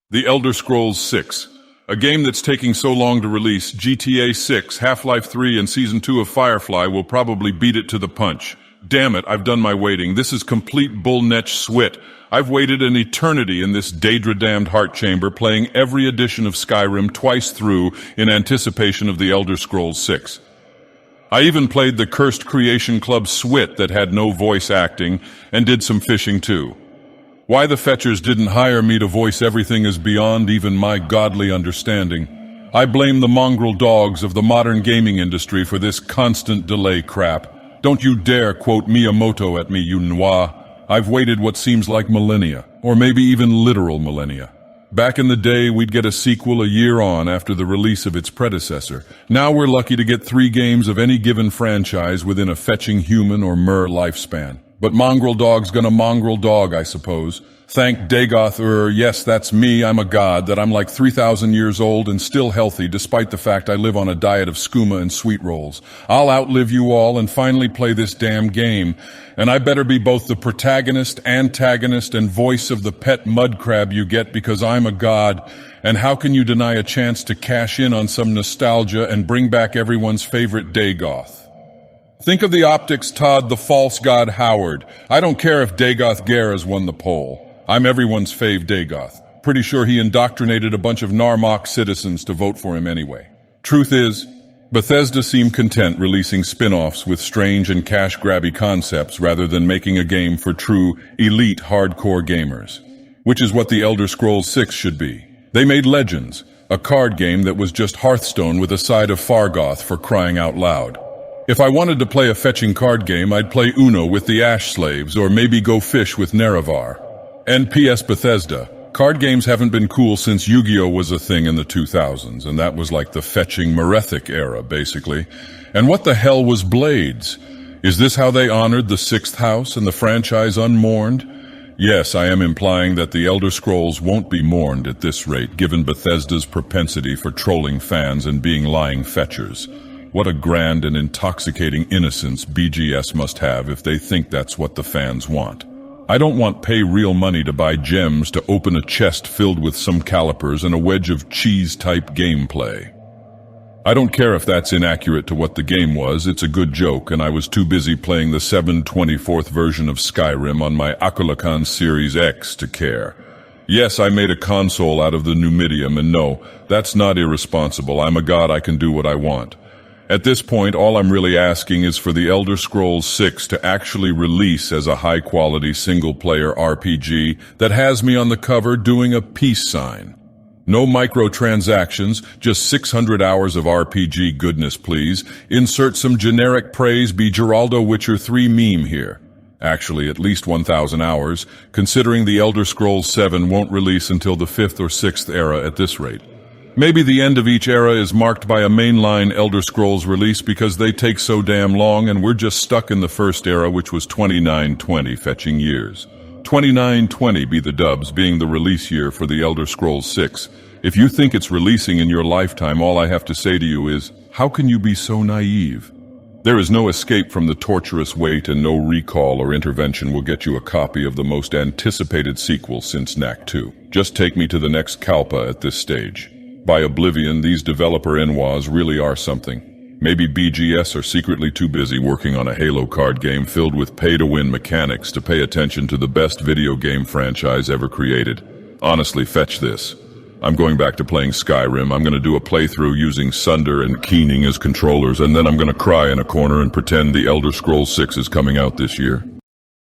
The Elder Scrolls 6, a game that's taking so long to release. GTA 6, Half-Life 3, and Season 2 of Firefly will probably beat it to the punch. Damn it, I've done my waiting. This is complete bullnetch swit. I've waited an eternity in this Daedra-damned heart chamber, playing every edition of Skyrim twice through in anticipation of the Elder Scrolls 6. I even played the Cursed Creation Club swit that had no voice acting, and did some fishing too. Why the fetchers didn't hire me to voice everything is beyond even my godly understanding. I blame the mongrel dogs of the modern gaming industry for this constant delay crap. Don't you dare quote Miyamoto at me, you noir. I've waited what seems like millennia, or maybe even literal millennia. Back in the day, we'd get a sequel a year on after the release of its predecessor. Now we're lucky to get 3 games of any given franchise within a fetching human or mer lifespan. But mongrel dog's gonna mongrel dog, I suppose. Thank Dagoth Ur, yes, that's me, I'm a god, that I'm like 3,000 years old and still healthy despite the fact I live on a diet of skooma and sweet rolls. I'll outlive you all and finally play this damn game. And I better be both the protagonist, antagonist, and voice of the pet mud crab you get because I'm a god. And how can you deny a chance to cash in on some nostalgia and bring back everyone's favorite Dagoth? Think of the optics, Todd, the false god Howard. I don't care if Dagoth Ger has won the poll. I'm everyone's fave Dagoth. Pretty sure he indoctrinated a bunch of Narmok citizens to vote for him anyway. Truth is, Bethesda seemed content releasing spin-offs with strange and cash-grabby concepts rather than making a game for true, elite, hardcore gamers. Which is what the Elder Scrolls 6 should be. They made Legends, a card game that was just Hearthstone with a side of Fargoth for crying out loud. If I wanted to play a fetching card game, I'd play Uno with the Ash Slaves, or maybe go fish with Nerevar. And P.S. Bethesda, card games haven't been cool since Yu-Gi-Oh! Was a thing in the 2000s, and that was like the fetching Merethic era, basically. And what the hell was Blades? Is this how they honored the Sixth House and the franchise unmourned? Yes, I am implying that the Elder Scrolls won't be mourned at this rate, given Bethesda's propensity for trolling fans and being lying fetchers. What a grand and intoxicating innocence BGS must have if they think that's what the fans want. I don't want pay real money to buy gems to open a chest filled with some calipers and a wedge of cheese-type gameplay. I don't care if that's inaccurate to what the game was, it's a good joke, and I was too busy playing the 7/24th version of Skyrim on my Akulakan Series X to care. Yes, I made a console out of the Numidium, and no, that's not irresponsible. I'm a god, I can do what I want. At this point, all I'm really asking is for the Elder Scrolls 6 to actually release as a high-quality single-player RPG that has me on the cover doing a peace sign. No microtransactions, just 600 hours of RPG goodness, please. Insert some generic praise be Geraldo Witcher 3 meme here. Actually, at least 1,000 hours, considering the Elder Scrolls 7 won't release until the 5th or 6th era at this rate. Maybe the end of each era is marked by a mainline Elder Scrolls release because they take so damn long and we're just stuck in the first era, which was 2920 fetching years. 2920 be the dubs, being the release year for the Elder Scrolls 6. If you think it's releasing in your lifetime, all I have to say to you is, how can you be so naive? There is no escape from the torturous wait, and no recall or intervention will get you a copy of the most anticipated sequel since Knack 2. Just take me to the next Kalpa at this stage. By oblivion, these developer NWAs really are something. Maybe BGS are secretly too busy working on a Halo card game filled with pay-to-win mechanics to pay attention to the best video game franchise ever created. Honestly, fetch this. I'm going back to playing Skyrim. I'm going to do a playthrough using Sunder and Keening as controllers, and then I'm going to cry in a corner and pretend the Elder Scrolls 6 is coming out this year.